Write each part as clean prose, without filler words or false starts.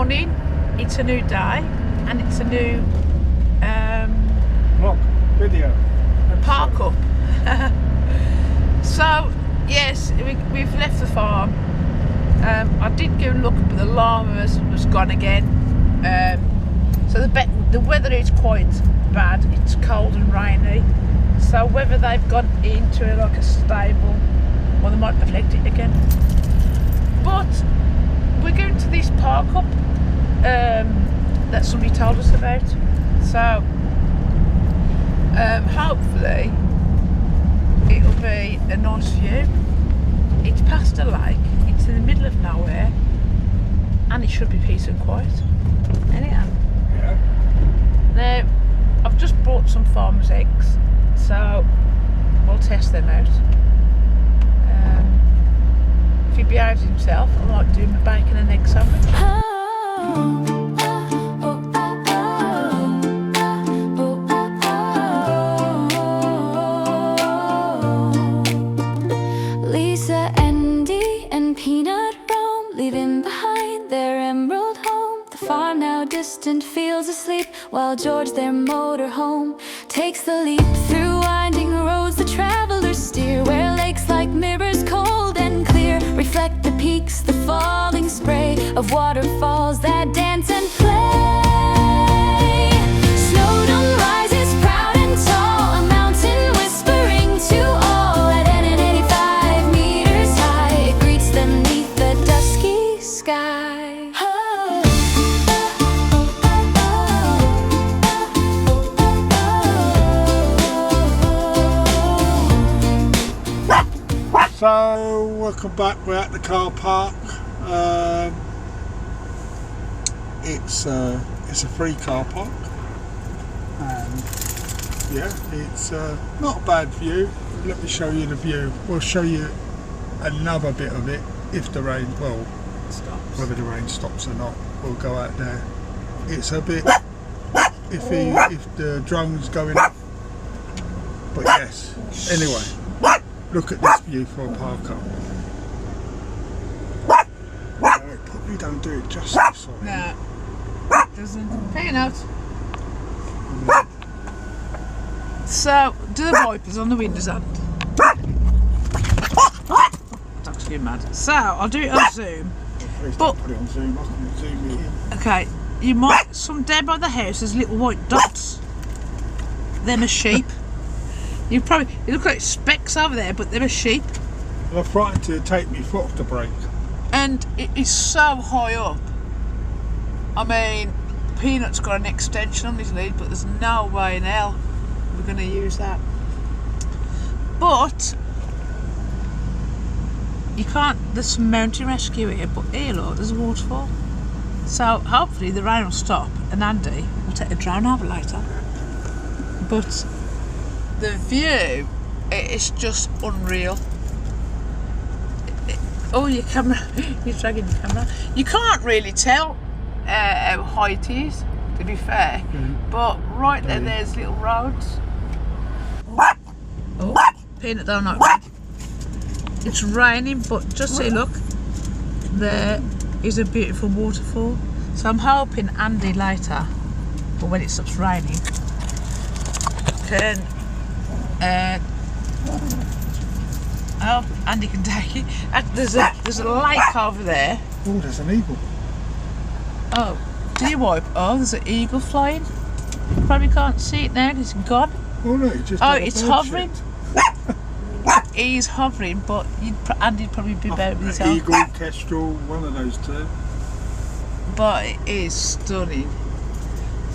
morning, it's a new day, and it's a new vlog, video, park up. So yes, we've left the farm. I did go look, but the llama was gone again. So the weather is quite bad. It's cold and rainy. So whether they've gone into like a stable, or they might have left it again. But we're going to this park up that somebody told us about. So hopefully it'll be a nice view. It's past a lake, it's in the middle of nowhere, and it should be peace and quiet. Anyhow. Yeah. Now, I've just bought some farmer's eggs, so we'll test them out. If he behaves himself, I might do my bacon and egg sandwich. Lisa, Andy, and Peanut roam, leaving behind their emerald home. The farm now distant, fields asleep, while George, their motorhome, takes the leap through winding roads. The travelers steer where lakes like mirrors, cold and clear, reflect the peaks, the falling spray of waterfalls that dance and play. Snowdon rises proud and tall, a mountain whispering to all. At 85 meters high, it greets them neath the dusky sky. So welcome back. We're at the car park. It's a free car park, and yeah, it's not a bad view. Let me show you the view. We'll show you another bit of it if the rain, well, Stops. whether the rain stops or not. We'll go out there. It's a bit iffy if the drone's going up, but yes. Anyway. Look at this view for a park up. It probably don't do it justice. Sorry. No, doesn't. Peanut. So, do the wipers on the windows and dog's getting mad. So, I'll do it on Zoom. Please But- don't put it on Zoom. I can zoom it in. Okay, you might, some down by the house there's little white dots. Them are sheep. You look like specks over there, but they're a sheep. I'm frightened to take my foot off the brake. And it is so high up. I mean, Peanut's got an extension on his lead, but there's no way in hell we're going to use that. But you can't. There's some mountain rescue here, but here, look, there's a waterfall. So hopefully the rain will stop, and Andy will take the drone over later. But the view, it's just unreal. Oh, your camera, you're dragging your camera. You can't really tell how high it is, to be fair. But right there, there's little roads. Oh, Peanut don't like it. It's raining, but just see, look, there is a beautiful waterfall. So I'm hoping Andy later, but when it stops raining, can Andy can take it. There's a lake over there. Oh, there's an eagle. Oh, do you wipe? Oh, there's an eagle flying. You probably can't see it now because it's gone. Oh no, it just. Oh, had a it's bird hovering. shit. He's hovering, but Andy'd probably be better with his own. Eagle, kestrel, one of those two. But it is stunning.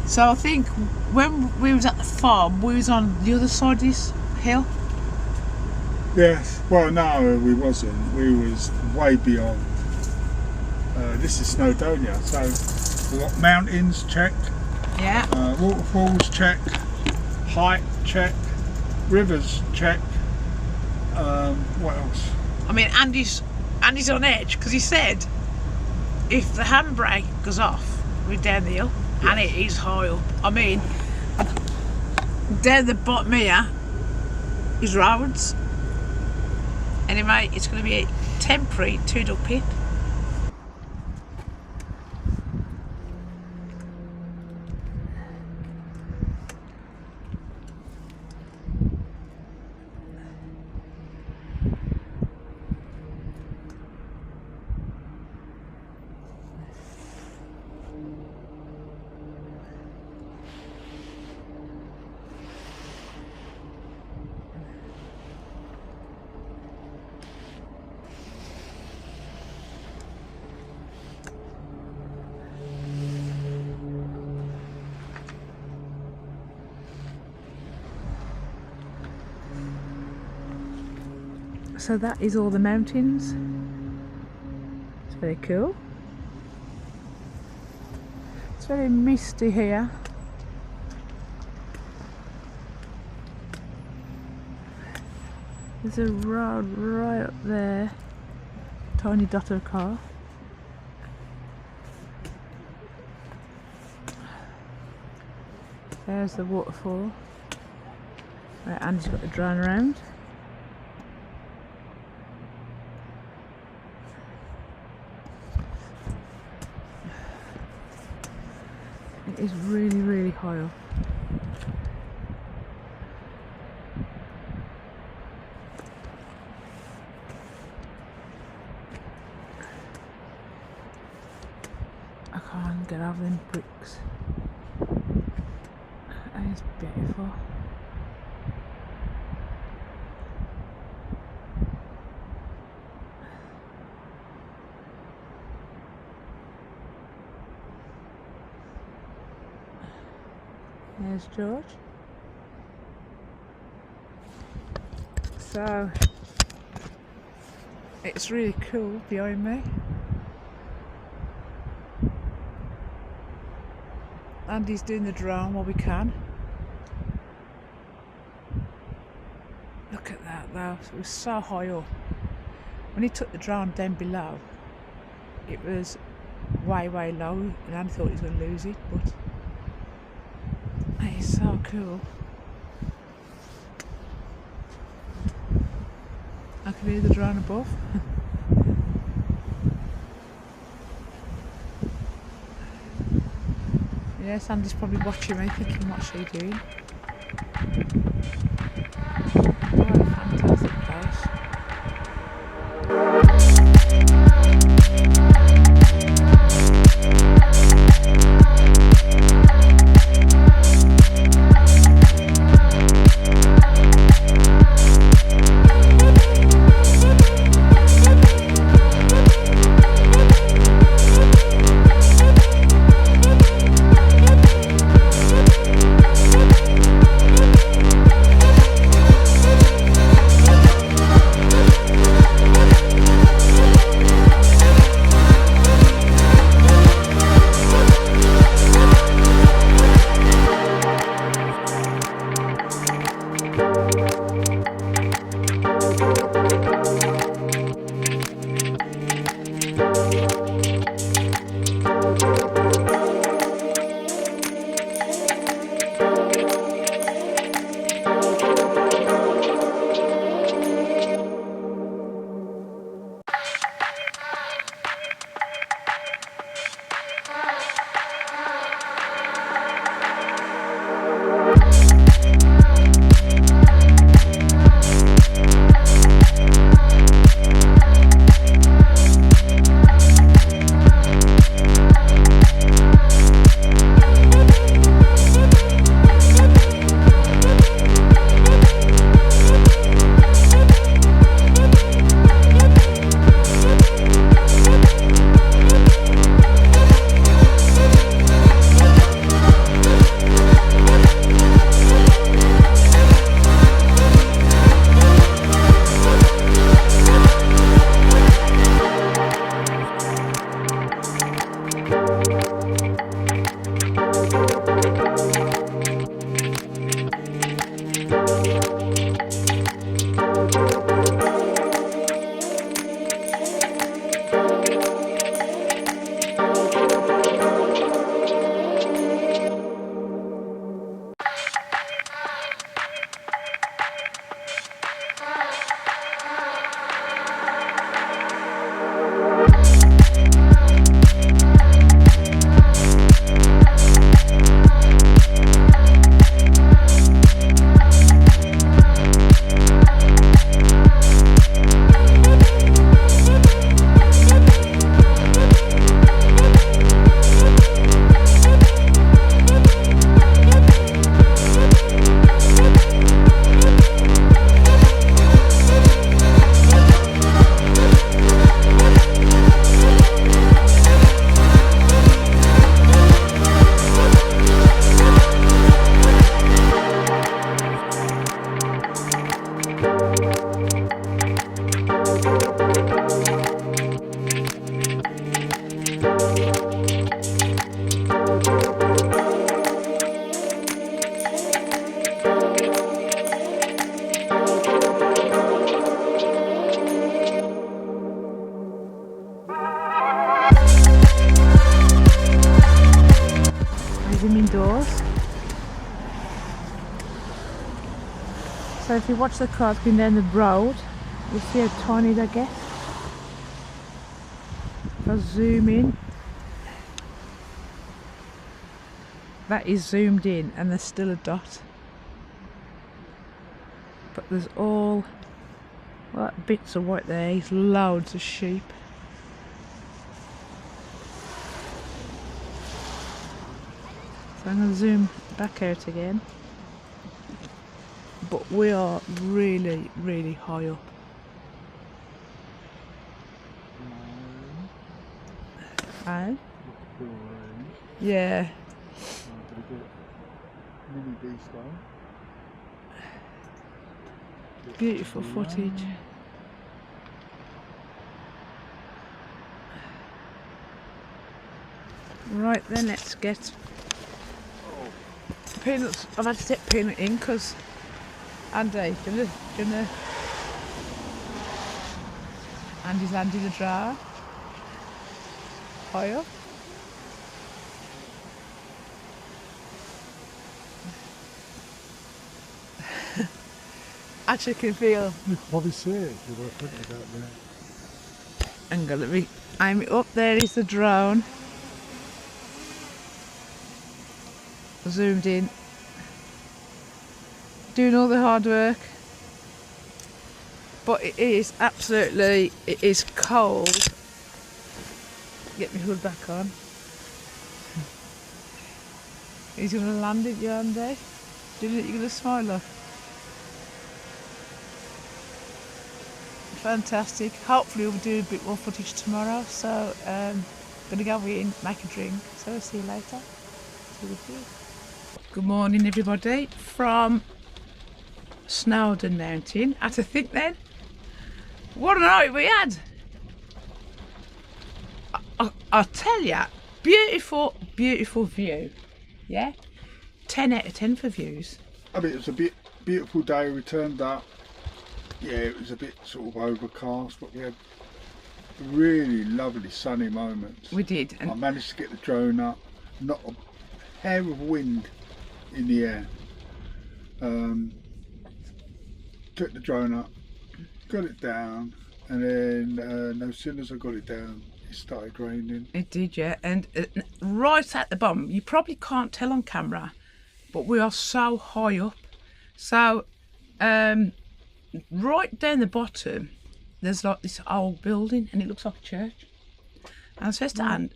So I think when we was at the farm, we was on the other side of this hill. Yes. Well, no, we wasn't. We was way beyond. This is Snowdonia. So, we've got mountains, check. Yeah. Waterfalls, check. Height, check. Rivers, check. What else? I mean, Andy's on edge because he said if the handbrake goes off, we're down the hill, and it is high up. I mean, down the bottom here is roads. Anyway, it's going to be a temporary two-duck pit. So that is all the mountains. It's very cool. It's very misty here. There's a road right up there. Tiny dot of a car. There's the waterfall. Right, Andy's got the drone around. It is really, really high up. I can't get over them bricks. It's beautiful. There's George. So it's really cool behind me. Andy's doing the drone while we can. Look at that though, it was so high up. When he took the drone down below, it was way low, and Andy thought he was going to lose it, but it is so cool. I can hear the drone above. Yeah, Sandy's probably watching me thinking, what's she doing? What a fantastic place. So if you watch the cars going down the road, you see how tiny they get. If I zoom in, that is zoomed in and there's still a dot. But there's all like bits of white there, there's loads of sheep. So I'm going to zoom back out again. But we are really, really high up. Oh? Yeah. Beautiful footage. Right then, let's get Peanuts. I've had to take Peanut in because Andy, do you know, Andy's Andy the driver. High up. Actually can feel. You can probably see it if you were thinking about that. I'm gonna be. I'm up there is the drone. Zoomed in. Doing all the hard work. But it is absolutely, it is cold. Get my hood back on. He's going to land it, Andy. You're going to smile up. Fantastic. Hopefully we'll do a bit more footage tomorrow. So going to go in, make a drink. So I'll see you later. See you soon. Good morning everybody from Snowdon Mountain. I had to think then. What a night we had! I'll tell you, beautiful, beautiful view. Yeah, 10 out of 10 for views. I mean, it was a beautiful day. We turned up. Yeah, it was a bit sort of overcast, but we had really lovely sunny moments. We did. And I managed to get the drone up. Not a hair of wind in the air. Took the drone up, got it down, and then no sooner as I got it down, it started raining. It did, yeah. And right at the bottom, you probably can't tell on camera, but we are so high up. So right down the bottom, there's like this old building, and it looks like a church. And I says to Anne,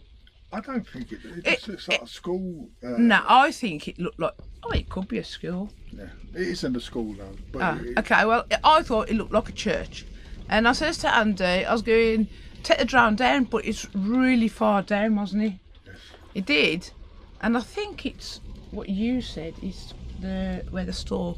I don't think it just looks like a school. No, I think it looked like, oh, it could be a school. Yeah, it isn't a school though. But Okay, well, I thought it looked like a church. And I says to Andy, I was going, take the drone down, but it's really far down, wasn't it? Yes. It did. And I think it's what you said is where the store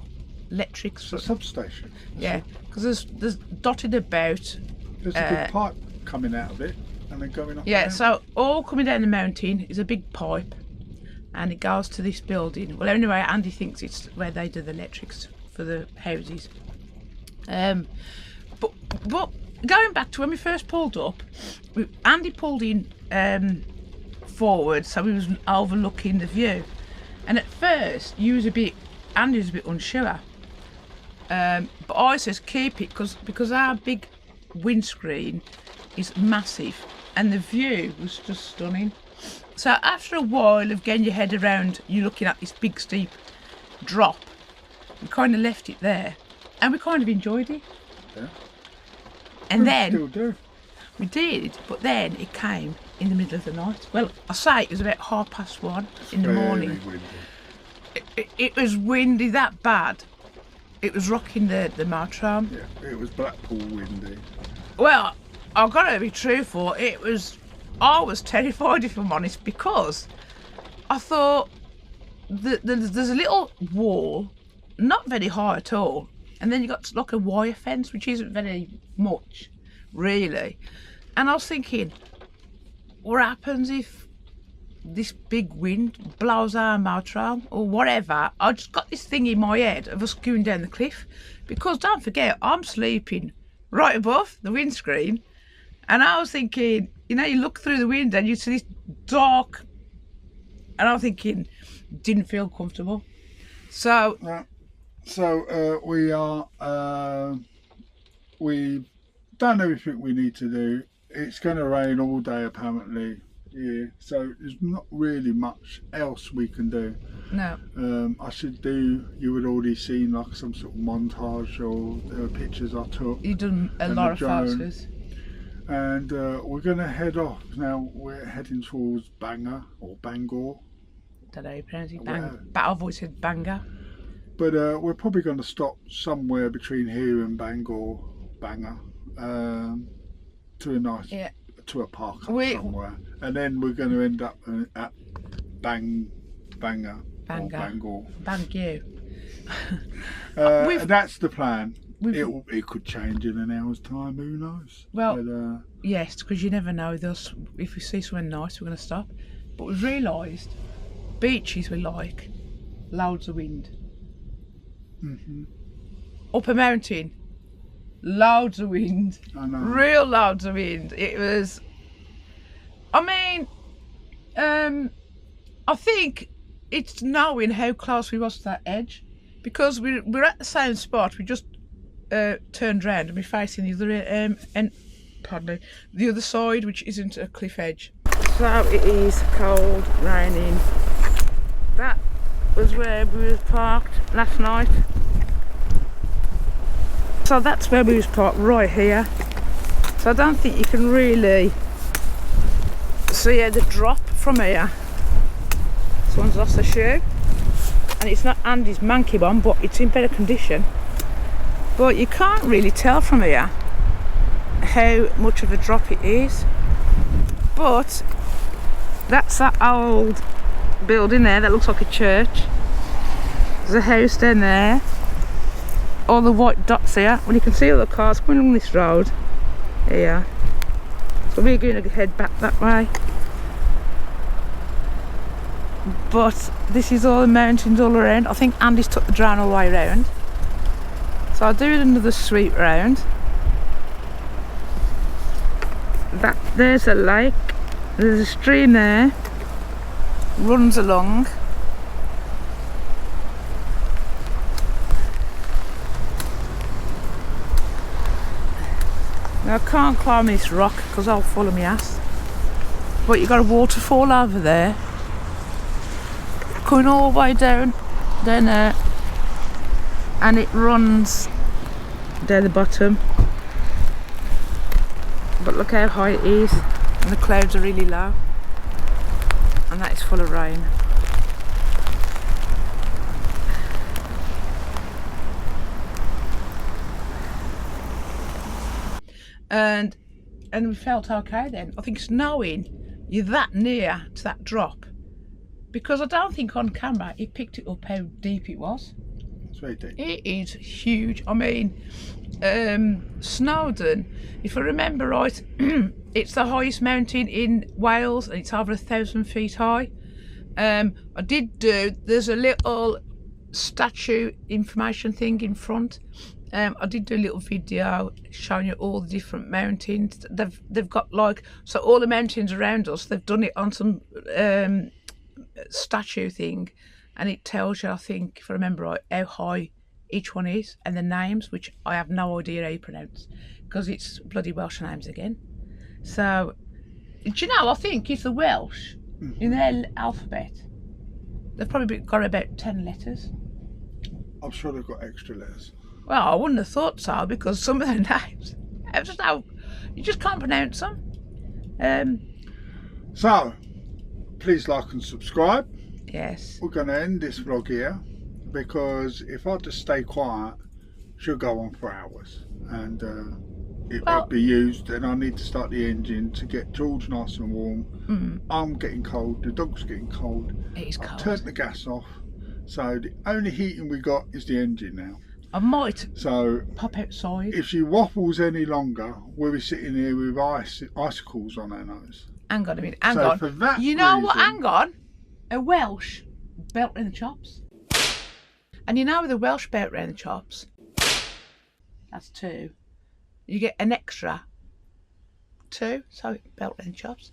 electrics. The substation. Yeah, because there's dotted about. There's a big pipe coming out of it and then going up. Yeah, so all coming down the mountain is a big pipe, and it goes to this building. Well, anyway, Andy thinks it's where they do the electrics for the houses. But going back to when we first pulled up, Andy pulled in forward, so he was overlooking the view. And at first, Andy was a bit unsure. But I says keep it because our big windscreen is massive, and the view was just stunning. So after a while of getting your head around, you're looking at this big steep drop. We kind of left it there, and we kind of enjoyed it. Yeah. And then still do. we did, but then it came in the middle of the night. Well, I say it was about 1:30 in the morning. Windy. It was windy that bad. It was rocking the Motorhome. Yeah, it was Blackpool windy. Well, I've got to be truthful. I was terrified, if I'm honest, because I thought there's a little wall, not very high at all, and then you got like a wire fence, which isn't very much, really. And I was thinking, what happens if this big wind blows our Motorhome or whatever? I just got this thing in my head of us going down the cliff, because don't forget, I'm sleeping right above the windscreen, and I was thinking, you know, you look through the window and you see this dark, and I'm thinking, didn't feel comfortable. So So we've done everything we need to do. It's going to rain all day apparently here, so there's not really much else we can do. No. I should do, you would already seen like some sort of montage or pictures I took. You've done a lot of photos. And we're going to head off now. We're heading towards Bangor or Bangor. Don't know how you pronounce it. But I've always said Bangor. But we're probably going to stop somewhere between here and Bangor, to a nice, to a park somewhere, and then we're going to end up at Bangor. Bangor. That's the plan. It could change in an hour's time. Who knows? Well, but, yes, because you never know. If we see somewhere nice, we're going to stop. But we've realised beaches we like loads of wind. Up a mountain, loads of wind. I know. Real loads of wind. It was. I mean, I think it's knowing how close we was to that edge, because we're at the same spot. We just turned round and we're facing the other the other side, which isn't a cliff edge. So it is cold, raining. That was where we was parked last night. So that's where we was parked, right here. So I don't think you can really see the drop from here. Someone's lost a shoe, and it's not Andy's monkey one, but it's in better condition. But you can't really tell from here how much of a drop it is. But that's that old building there that looks like a church. There's a house down there. All the white dots here. Well, you can see all the cars coming along this road here. So we're going to head back that way. But this is all the mountains all around. I think Andy's took the drone all the way around. So I'll do another sweep round. There's a lake. There's a stream there. Runs along. Now I can't climb this rock because I'll fall on my ass. But you've got a waterfall over there. Going all the way down there. And it runs down the bottom. But look how high it is. And the clouds are really low. And that is full of rain. And we felt okay then. I think it's knowing you're that near to that drop, because I don't think on camera it picked it up how deep it was. It's very deep. It is huge. I mean, Snowdon, if I remember right, it's the highest mountain in Wales and it's over 1,000 feet high. There's a little statue information thing in front. I did do a little video showing you all the different mountains. They've got like, so all the mountains around us, they've done it on some statue thing, and it tells you, I think, if I remember right, how high each one is and the names, which I have no idea how you pronounce because it's bloody Welsh names again. So, do you know, I think it's the Welsh in their alphabet. They've probably got about 10 letters. I'm sure they've got extra letters. Well, I wouldn't have thought so, because some of the names, you just can't pronounce them. So, please like and subscribe. Yes. We're going to end this vlog here, because if I just stay quiet, she'll go on for hours, and it won't be used, and I need to start the engine to get George nice and warm. I'm getting cold, the dog's getting cold. It is cold. I've turned the gas off, so the only heating we got is the engine now. I might pop outside. If she waffles any longer, we'll be sitting here with icicles on our nose. Hang on a minute, hang on. For that you know reason, what, hang on. A Welsh belt in the chops. And you know with a Welsh belt around the chops, that's 2. You get an extra 2, so belt and chops.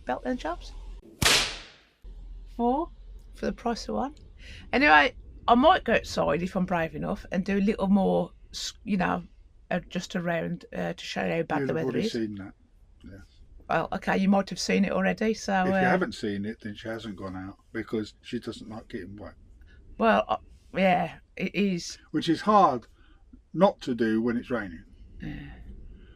Belt and chops. 4 for the price of 1. Anyway, I might go outside if I'm brave enough and do a little more, you know, just around to show how bad You'll the have weather already is. seen that. Yeah. Well, okay, you might have seen it already. So If you haven't seen it, then she hasn't gone out because she doesn't like getting wet. well, yeah, it is. Which is hard not to do when it's raining.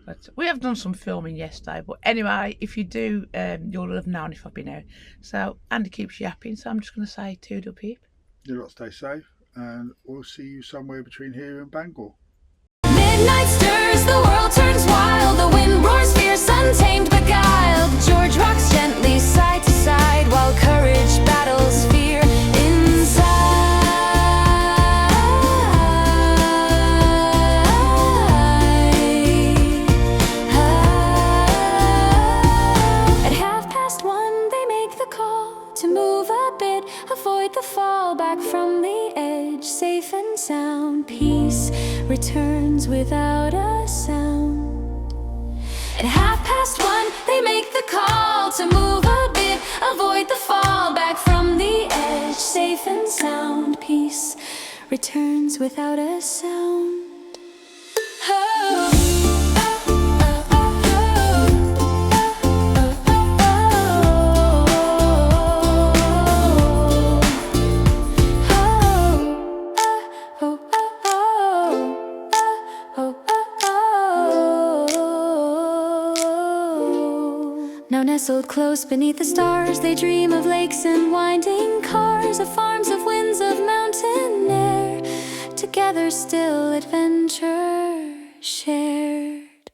But we have done some filming yesterday. But anyway, if you do, you'll have known if I've been out. So Andy keeps yapping, so I'm just going to say toodle peep. You lot stay safe, and we'll see you somewhere between here and Bangor. Midnight stirs, the world turns wild. The wind roars fierce, untamed, beguiled. George rocks gently side to side while courage battles fear inside. At 1:30, they make the call to move a bit, avoid the fall back from the edge. Safe and sound, peace returns without a sound. At 1:30, they make the call to move a bit, avoid the fall back from the edge. Safe and sound, peace returns without a sound. Oh. Now nestled close beneath the stars, they dream of lakes and winding cars, of farms, of winds, of mountain air. Together still adventure shared.